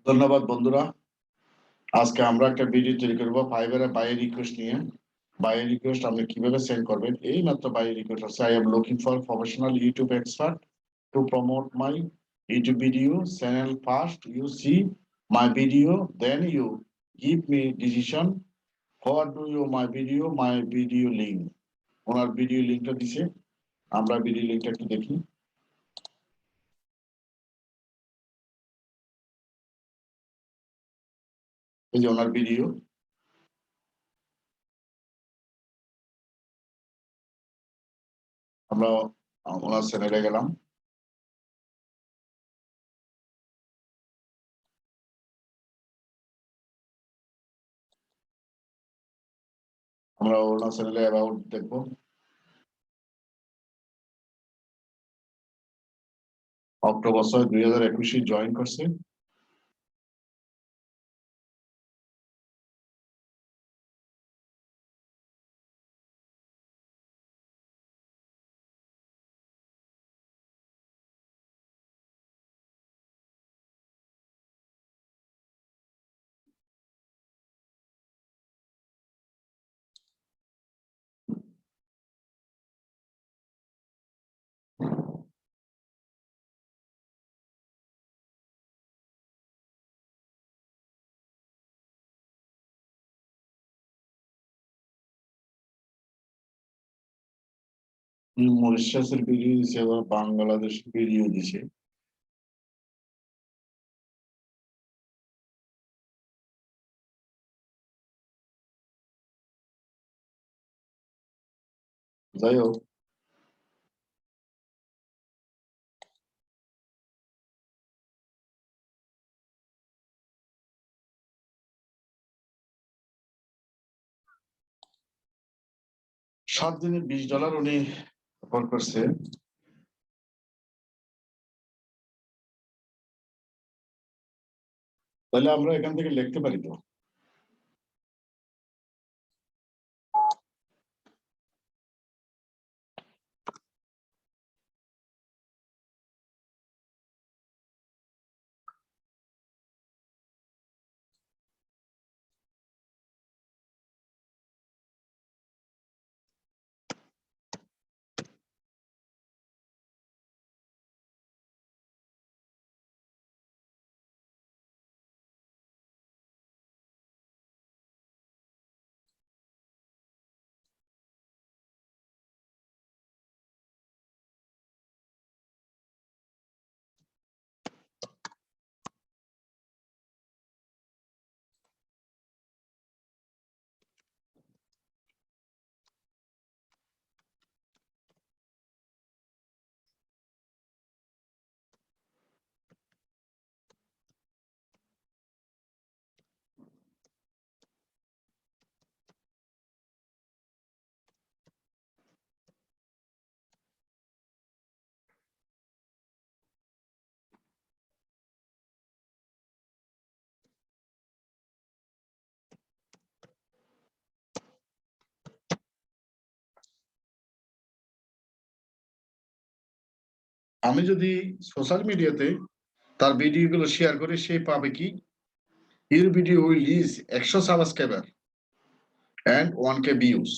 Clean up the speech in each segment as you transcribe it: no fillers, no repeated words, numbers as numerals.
ধন্যবাদ বন্ধুরা। আজকে আমরা একটা ভিডিও তৈরি করব ফাইবারে বাই রিকোয়েস্ট নিয়ে। বাই রিকোয়েস্ট আপনি কিভাবে সেন্ড করবেন, এই মাত্র বাই রিকোয়েস্ট আছে। I am looking for professional YouTube expert to promote my YouTube video channel. First you see my video, then you give me decision for do you my video link. Owner video লিঙ্কটা দিছে, আমরা video লিঙ্কটা একটু দেখি। এই যে ওনার video, আমরা ওনার চ্যানেলে গেলাম। আমরা ওনার চ্যানেলে অ্যাবাউট দেখবো। অক্টোবর 6, 2021 জয়েন করছে। মরিশাসের ভিডিও দিছে, আবার বাংলাদেশের ভিডিও দিছে। যাই হোক, $7 দিনে $20 উনি অফার করছে। তাহলে আমরা এখান থেকে লিখতে পারি তো, আমি যদি সোশ্যাল মিডিয়াতে তার ভিডিও গুলো শেয়ার করি, সে পাবে কি, your video will reach 100 subscriber and 1K views.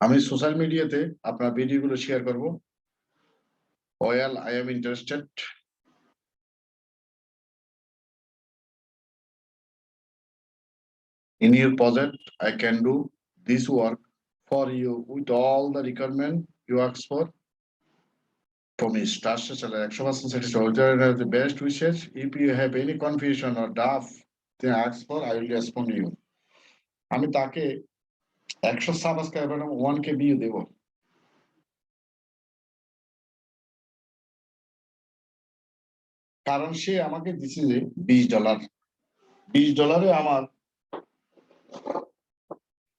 আমি সোশ্যাল মিডিয়াতে আপনার ভিডিও গুলো শেয়ার করবো। Well, I am interested in your project. I can do this work for you with all the requirement you ask for. Promise, trust, 100% satisfied. The best wishes. If you have any confusion or doubt, then ask for, I will respond to you. আমি তাকে 100 subscriber এবং 1K view দেব, কারণ সে আমাকে দিচ্ছে যে $20। $20 আমার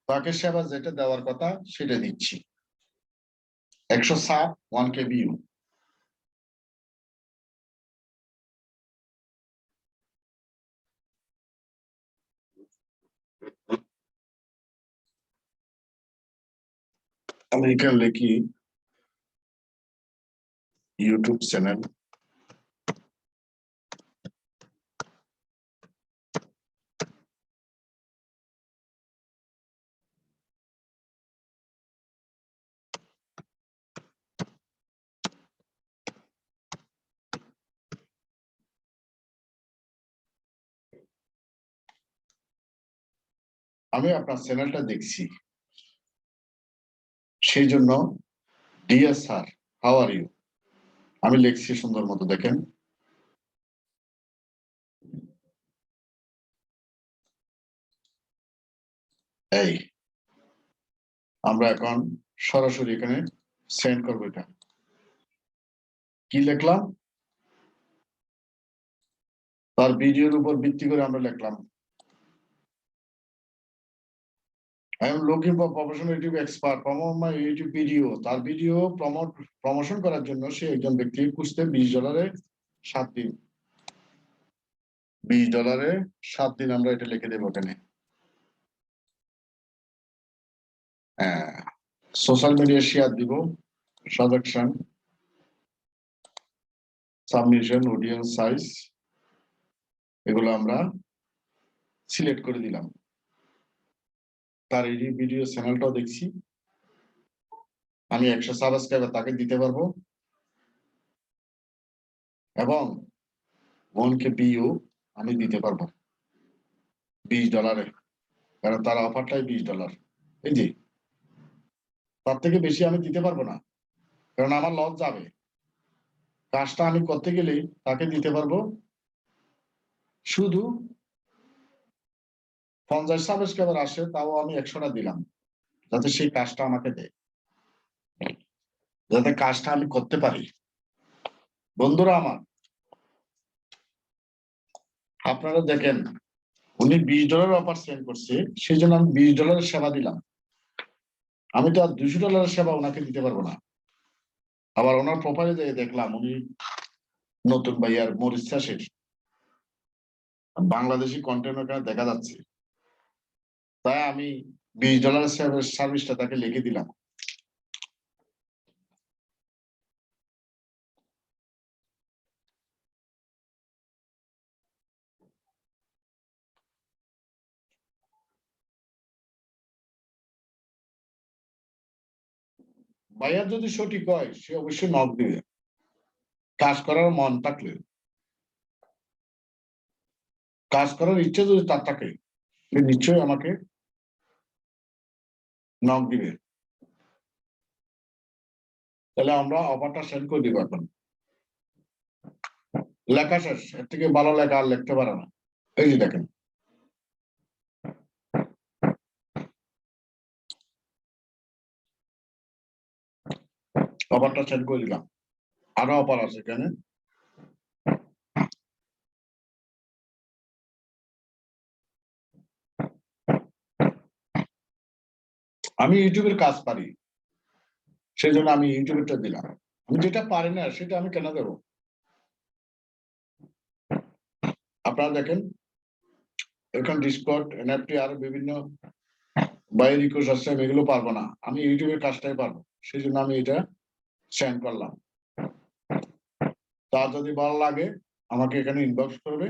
তাকে সেবা যেটা দেওয়ার কথা সেটা দিচ্ছি। 100 সাব, 1K ভিউ। আমি এখানে লিখি ইউটিউব চ্যানেল, আমি আপনার চ্যানেলটা দেখছি, সেই জন্য dear sir, how are you, আমি লিখছি সুন্দর মতো, দেখেন। এই আমরা এখন সরাসরি এখানে সেন্ড করবো। এটা কি লিখলাম, তার ভিডিওর উপর ভিত্তি করে আমরা লিখলাম, I am looking for professional YouTube expert promote my YouTube video। তার ভিডিও প্রমোশন করার জন্য সে একজন ব্যক্তি খুঁজতে $20 7 দিন, $20 7 দিন, আমরা এটা লিখে দেবো এখানে। হ্যাঁ, সোশ্যাল মিডিয়া শেয়ার দিব, সাজেকশন, সাবমিশন, অডিয়েন্স সাইজ, এগুলো আমরা সিলেক্ট করে দিলাম। তার এই ভিডিও চ্যানেলটাও দেখছি, আমি 100 সাবস্ক্রাইবার তাকে দিতে পারবো, এবং 1K ভিউ আমি দিতে পারবো $20, কারণ তার অফারটাই $20। এই যে, তার থেকে বেশি আমি দিতে পারবো না, কারণ আমার লস যাবে। কাজটা আমি করতে গেলেই তাকে দিতে পারবো শুধু 50 সাবস্ক্রাইবার আসে, তাও আমি 100টা দিলাম, যাতে সেই কাজটা আমাকে দেয়, যাতে কাজটা আমি করতে পারি। বন্ধুরা আমার, আপনারা দেখেন, উনি $20 অফার সেন্ড করছে, সেই জন্য আমি $20 সেবা দিলাম। আমি তো আর $200 সেবা ওনাকে দিতে পারবো না। আবার ওনার প্রোফাইলে দেখলাম উনি নতুন ভাইয়ার মরিচ চাষের বাংলাদেশি কন্টেন্ট ওখানে দেখা যাচ্ছে, তাই আমি $20 সার্ভিসটা তাকে লিখে দিলাম। ভাইয়া যদি সঠিক হয়, সে অবশ্যই নক দিবে, কাজ করার মন থাকলে, কাজ করার ইচ্ছে যদি তার থাকে, সে নিশ্চয়ই আমাকে নক দিবে। তাহলে আমরা অফারটা সেন্ড করে দিব। এখন লেখা শেষ, এর থেকে ভালো লেখা আর লিখতে পারে না। এই যে দেখেন, অফারটা সেন্ড করে দিলাম। আরো অফার আছে এখানে, আমি ইউটিউবের কাজ পারি, সেই জন্য আমি ইউটিউবেরটা দিলাম। আমি যেটা পারি না সেটা আমি কেন দেবো? আপনারা দেখেন, এখন ডিসকর্ড, এনএফটি, আরো বিভিন্ন বাইরের রিকোয়েস্ট আসছে, আমি এগুলো পারবো না, আমি ইউটিউবের কাজটাই পারবো, সেই জন্য আমি এটা সেন্ড করলাম। তার যদি ভালো লাগে আমাকে এখানে ইনবক্স করবে,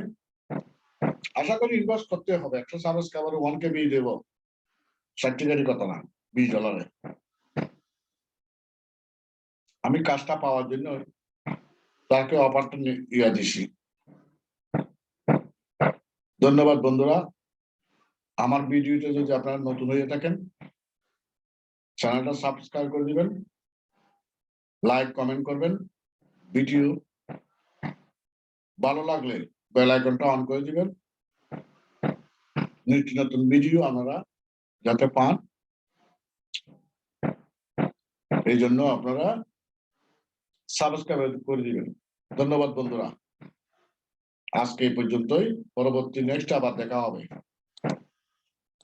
আশা করি ইনবক্স করতে হবে। 100 সাবস্ক্রাইবার 1K বিল দেবো, 60 কথা না, $20। আমি কাজটা পাওয়ার জন্য তাকে অফারটা ইয়া দিছি। ধন্যবাদ বন্ধুরা। আমার ভিডিওটা যদি আপনারা নতুন হয়ে থাকেন, চ্যানেলটা সাবস্ক্রাইব করে দিবেন, লাইক কমেন্ট করবেন, ভিডিও ভালো লাগলে বেল আইকনটা অন করে দিবেন, নিত্য নতুন ভিডিও আপনারা যাতে পান, এই জন্য আপনারা সাবস্ক্রাইব করে দিবেন। ধন্যবাদ বন্ধুরা, আজকে এই পর্যন্তই, পরবর্তী নেক্সট আবার দেখা হবে।